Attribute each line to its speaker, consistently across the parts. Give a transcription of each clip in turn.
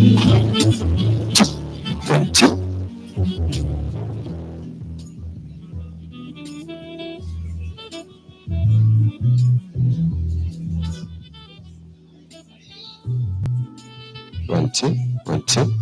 Speaker 1: One, two, one, two.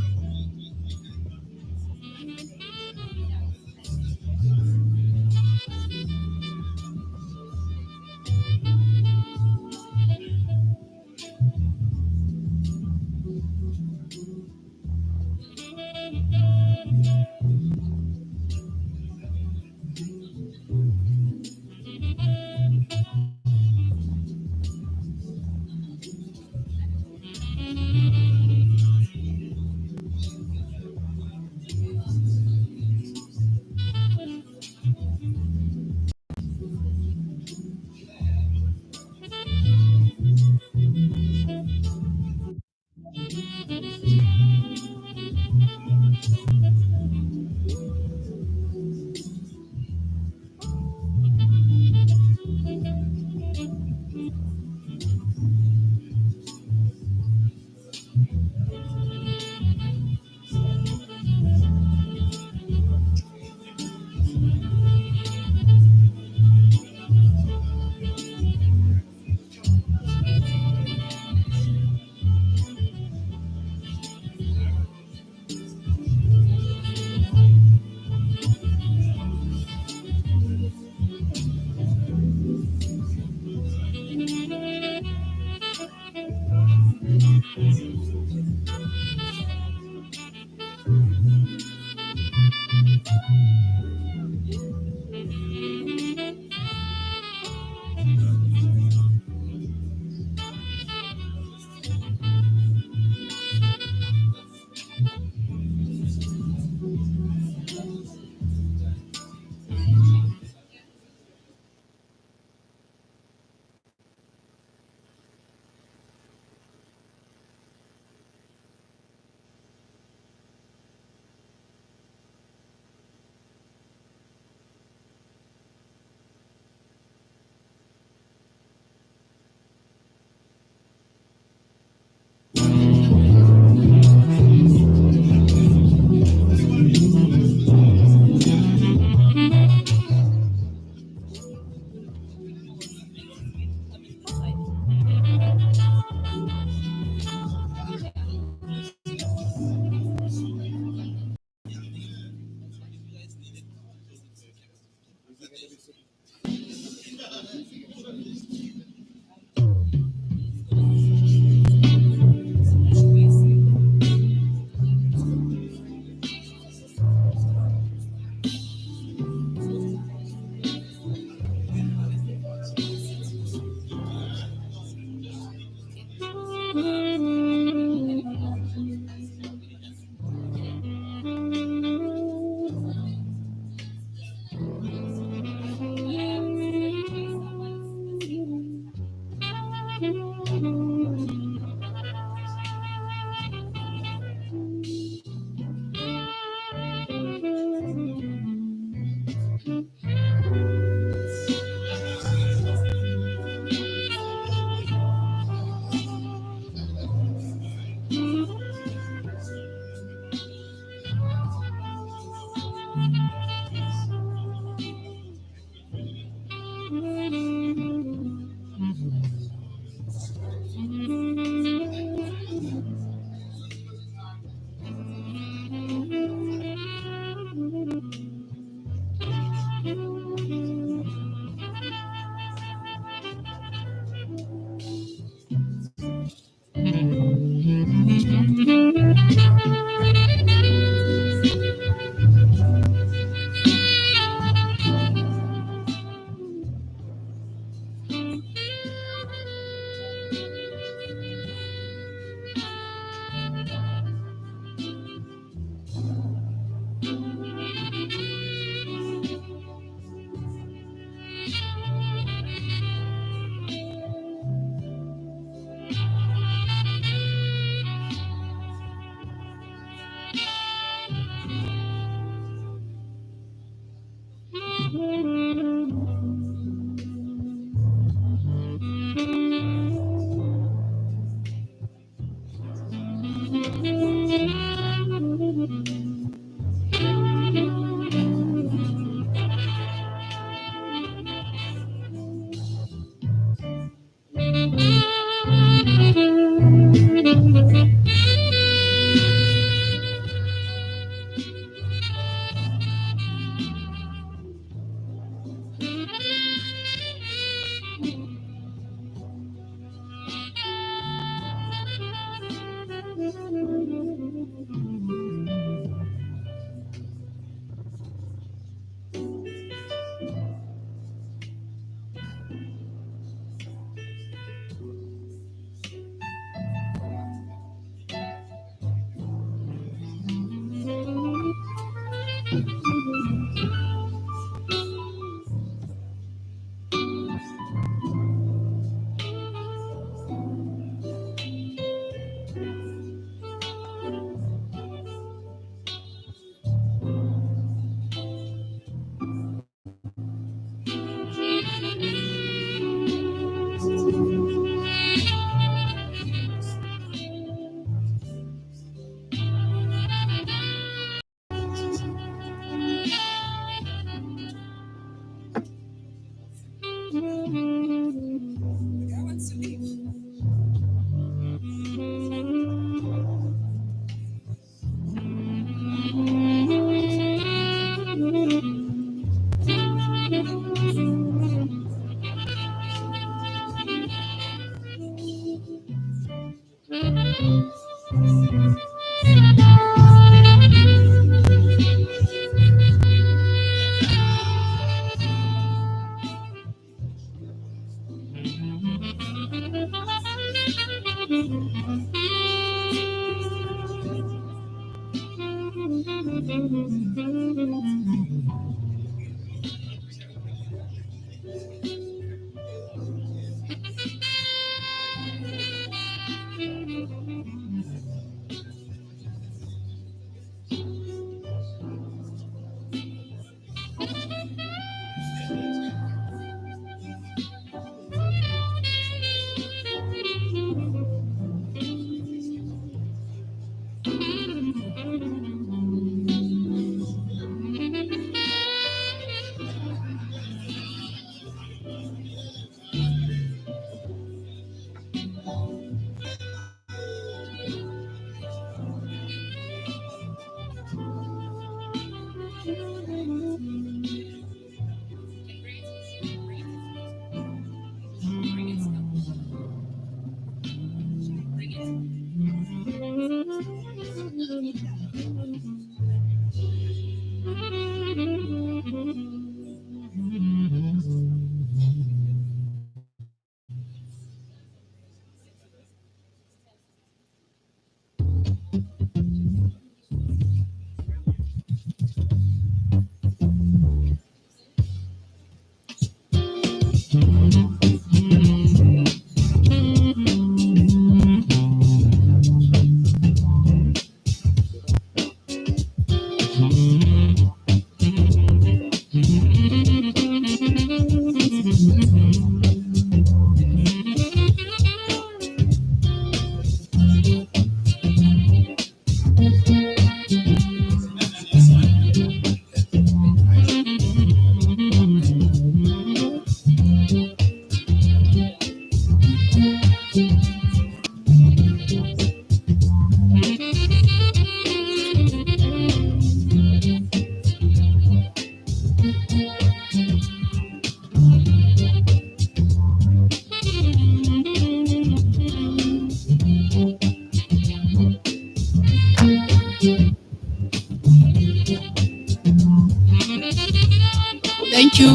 Speaker 2: Thank you.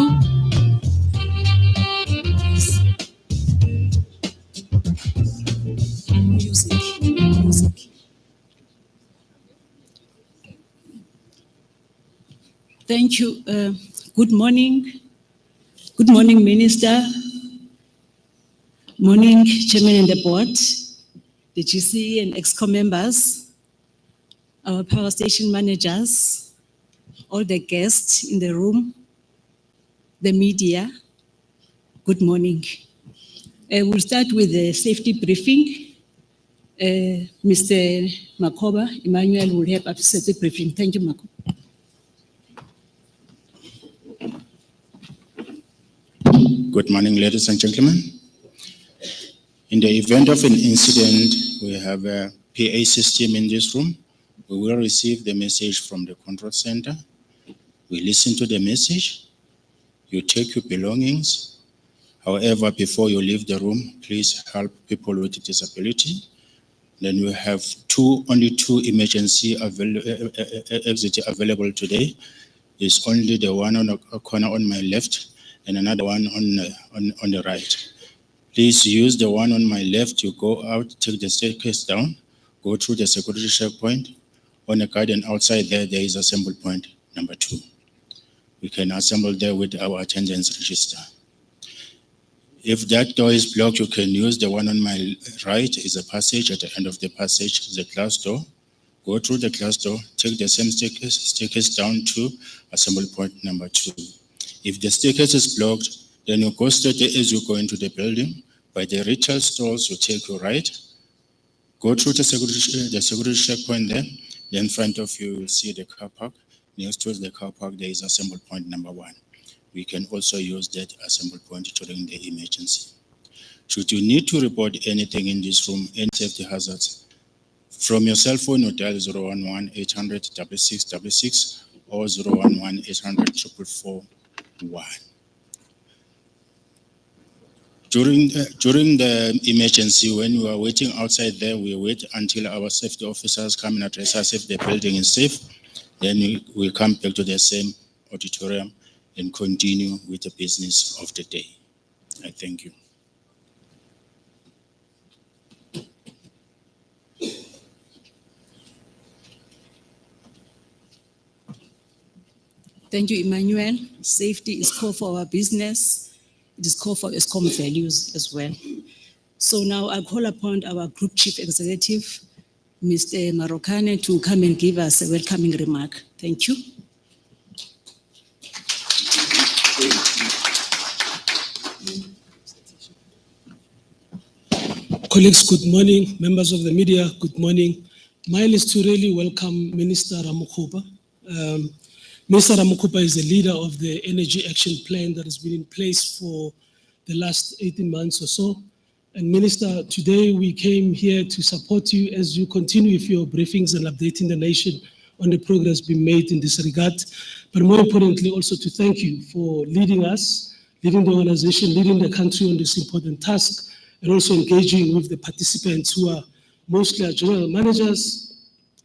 Speaker 2: Music. Thank you. Good morning. Good morning, Minister. Morning, Chairman and the Board, the GC and Eskom members, our power station managers, all the guests in the room, the media. Good morning. We'll start with the safety briefing. Mr. Makoba Emmanuel will help us set the briefing. Thank you, Makoba.
Speaker 3: Good morning, ladies and gentlemen. In the event of an incident, we have a PA system in this room. We will receive the message from the control center. We listen to the message. You take your belongings. However, before you leave the room, please help people with disability. Then we have only two emergency exits available today. It's only the one on the corner on my left and another one on the right. Please use the one on my left. You go out, take the staircase down, go through the security checkpoint. On the garden outside there is assembly point number 2. We can assemble there with our attendance register. If that door is blocked, you can use the one on my right. Is a passage. At the end of the passage is a glass door. Go through the glass door, take the same staircase down to assembly point number 2. If the staircase is blocked, Then you go straight as you go into the building. By the retail stores, you take your right. Go through the security checkpoint there. Then in front of you, you'll see the car park. Next to the car park, there is assembly point number 1. We can also use that assembly point during the emergency. Should you need to report anything in this room, any safety hazards, from your cell phone, you dial 011-800-6666 or 011-800-441. During the emergency, when we are waiting outside there, we wait until our safety officers come and address us if the building is safe. Then we come back to the same auditorium and continue with the business of the day. I thank you.
Speaker 2: Thank you, Emmanuel. Safety is core for our business. It is core for Eskom values as well. So now I'll call upon our Group Chief Executive, Mr. Marokane, to come and give us a welcoming remark. Thank you.
Speaker 4: Colleagues, good morning. Members of the media, good morning. Mine is to really welcome Minister Ramokgopa. Minister Ramokgopa is the leader of the Energy Action Plan that has been in place for the last 18 months or so. And Minister, today we came here to support you as you continue with your briefings and updating the nation on the progress being made in this regard. But more importantly, also to thank you for leading us, leading the organization, leading the country on this important task, and also engaging with the participants who are mostly our general managers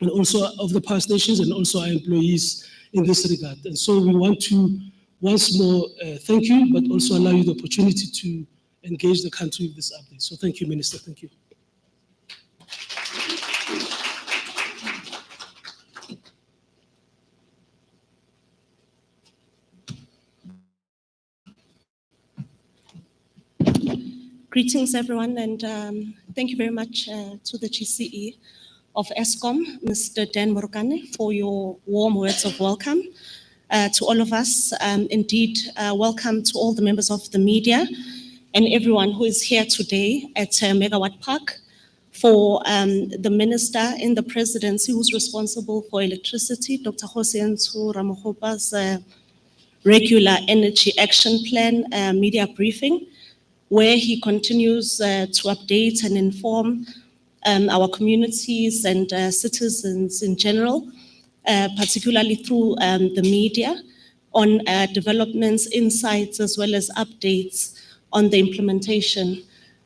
Speaker 4: and also of the power stations and also our employees in this regard. And so we want to once more thank you, but also allow you the opportunity to engage the country with this update. So thank you, Minister. Thank you.
Speaker 5: Greetings, everyone, and thank you very much to the GCE of Eskom, Mr. Dan Morokane, for your warm words of welcome to all of us. Indeed, welcome to all the members of the media and everyone who is here today at Megawatt Park. For the Minister in the Presidency who's responsible for electricity, Dr. Hossein Ramokgopa's regular Energy Action Plan media briefing, where he continues to update and inform our communities and citizens in general, particularly through the media, on developments, insights, as well as updates on the implementation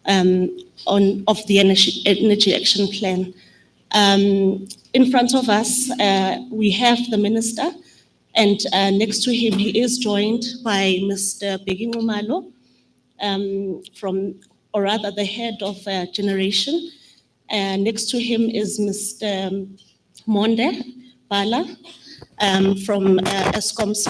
Speaker 5: of the Energy Action Plan. In front of us, we have the Minister, and next to him, he is joined by Mr. Bheki Nxumalo, or rather the head of generation. Next to him is Mr. Monde Bala from Eskom's.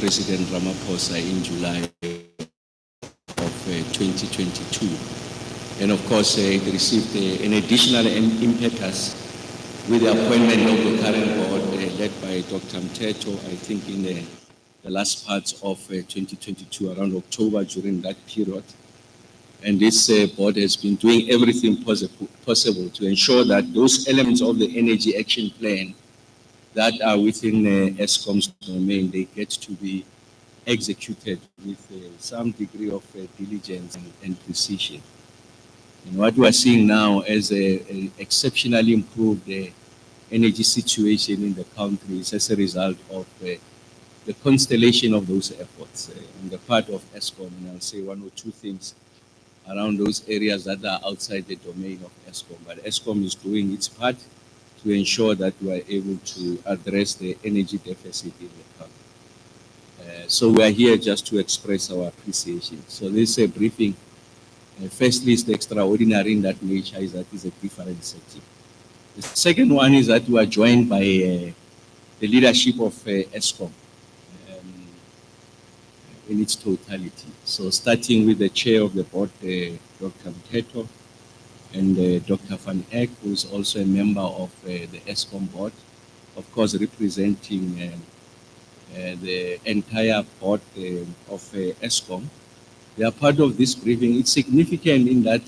Speaker 6: President Ramaphosa in July of 2022. And of course, it received an additional impetus with the appointment of the current board led by Dr. Mteto, I think in the last part of 2022, around October, during that period. And this board has been doing everything possible to ensure that those elements of the energy action plan that are within Eskom's domain, they get to be executed with some degree of diligence and precision. And what we are seeing now as an exceptionally improved energy situation in the country is as a result of the constellation of those efforts on the part of Eskom. And I'll say one or two things around those areas that are outside the domain of Eskom. But Eskom is doing its part to ensure that we are able to address the energy deficit in the country. So we are here just to express our appreciation. So this briefing, firstly, is extraordinary in that nature, is that it's a different setting. The second one is that we are joined by the leadership of Eskom in its totality. So starting with the chair of the board, Dr. Mteto, and Dr. Van Eck, who is also a member of the Eskom board, of course representing the entire board of Eskom. They are part of this briefing. It's significant in that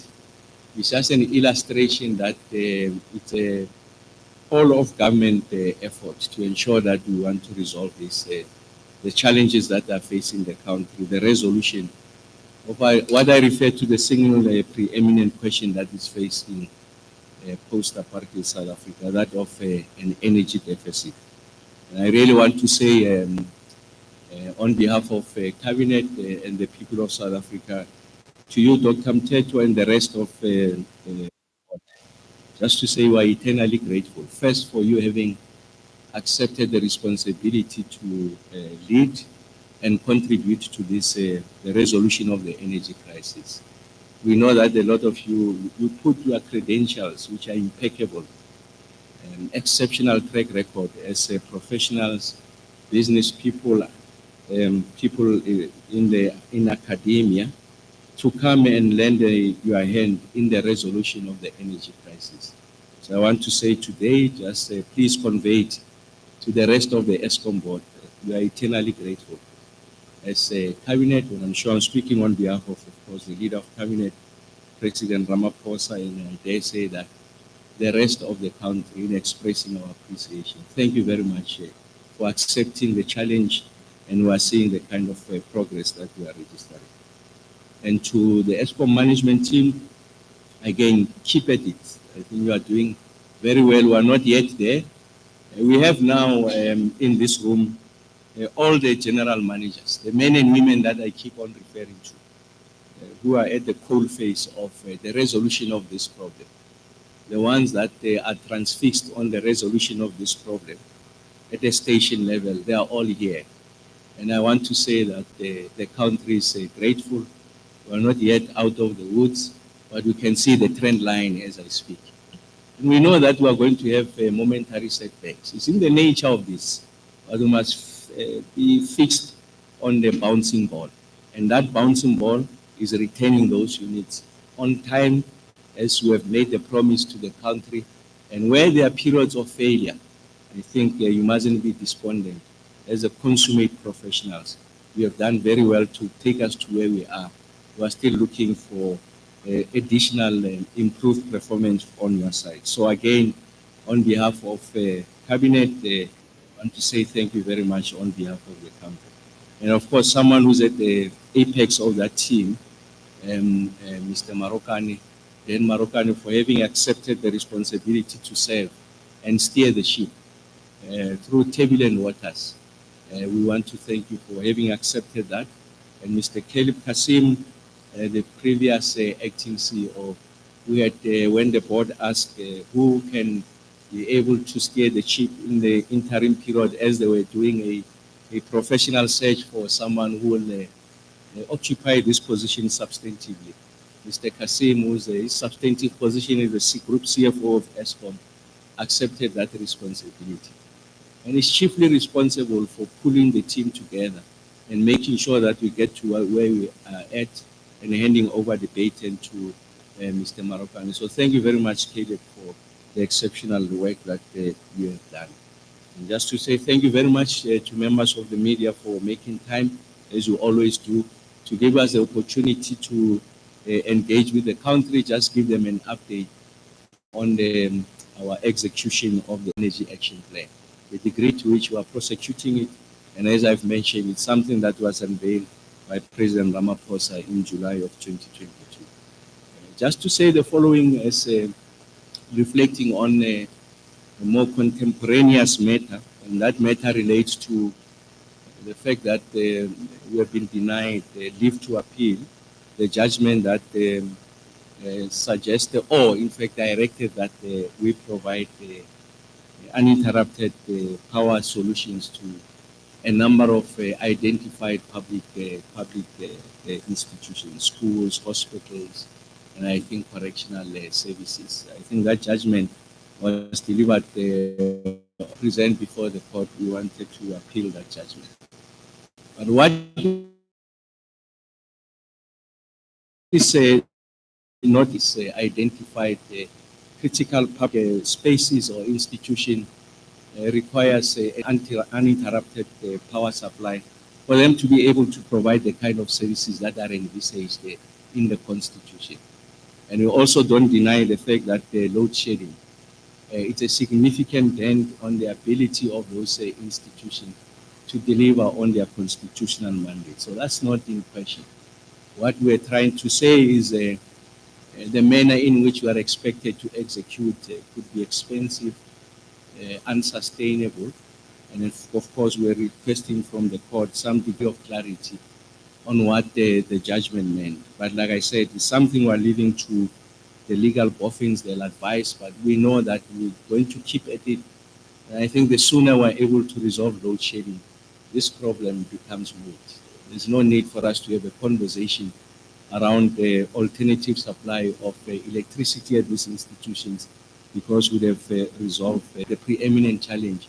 Speaker 6: it's just an illustration that it's a all of government effort to ensure that we want to resolve this, the challenges that are facing the country, the resolution of what I refer to the single preeminent question that is facing post-apartheid South Africa, that of an energy deficit. And I really want to say on behalf of Cabinet and the people of South Africa, to you, Dr. Mteto, and the rest of just to say we are eternally grateful. First, for you having accepted the responsibility to lead and contribute to this, the resolution of the energy crisis. We know that a lot of you put your credentials, which are impeccable, exceptional track record as professionals, business people, people in academia, to come and lend your hand in the resolution of the energy crisis. So I want to say today, just please convey it to the rest of the Eskom board. We are eternally grateful. As a cabinet, and I'm sure I'm speaking on behalf of course, the leader of cabinet, President Ramaphosa, and I dare say that the rest of the country in expressing our appreciation. Thank you very much for accepting the challenge, and we are seeing the kind of progress that we are registering. And to the Eskom management team, again, keep at it. I think you are doing very well. We are not yet there. We have now in this room all the general managers, the men and women that I keep on referring to, who are at the coalface of the resolution of this problem. The ones that are transfixed on the resolution of this problem at the station level, they are all here. And I want to say that the country is grateful. We are not yet out of the woods, but we can see the trend line as I speak. And we know that we are going to have momentary setbacks. It's in the nature of this, but we must be fixed on the bouncing ball. And that bouncing ball is returning those units on time, as we have made the promise to the country. And where there are periods of failure, I think you mustn't be despondent. As a consummate professionals, we have done very well to take us to where we are. We are still looking for additional improved performance on your side. So again, on behalf of Cabinet, I want to say thank you very much on behalf of the country. And of course, someone who's at the apex of that team, Mr. Marokani, Dan Marokani, for having accepted the responsibility to serve and steer the ship through turbulent waters. We want to thank you for having accepted that. And Mr. Caleb Kasim, the previous acting CEO, we had, when the board asked who can be able to steer the ship in the interim period, as they were doing a professional search for someone who will occupy this position substantively. Mr. Kasim, who's a substantive position in the group CFO of Eskom, accepted that responsibility. And is chiefly responsible for pulling the team together and making sure that we get to where we are at and handing over the baton to Mr. Marokani. So thank you very much, Caleb, for the exceptional work that you have done. And just to say thank you very much to members of the media for making time, as you always do, to give us the opportunity to engage with the country, just give them an update on our execution of the Energy Action Plan, the degree to which we are prosecuting it. And as I've mentioned, it's something that was unveiled by President Ramaphosa in July of 2022. Just to say the following as reflecting on a more contemporaneous matter, and that matter relates to the fact that we have been denied leave to appeal the judgment that suggested, or in fact directed, that we provide uninterrupted power solutions to a number of identified public institutions, schools, hospitals, and I think correctional services. I think that judgment was delivered, present before the court. We wanted to appeal that judgment. But what is not is identified critical public spaces or institution requires uninterrupted power supply for them to be able to provide the kind of services that are envisaged in the Constitution. And we also don't deny the fact that load shedding, it's a significant dent on the ability of those institutions to deliver on their constitutional mandate. So that's not in question. What we're trying to say is the manner in which we are expected to execute could be expensive, unsustainable, and of course we're requesting from the court some degree of clarity on what the judgment meant. But like I said, it's something we're leaving to the legal boffins, they'll advise, but we know that we're going to keep at it. And I think the sooner we're able to resolve load shedding, this problem becomes moot. There's no need for us to have a conversation around the alternative supply of electricity at these institutions, because we'd have resolved the preeminent challenge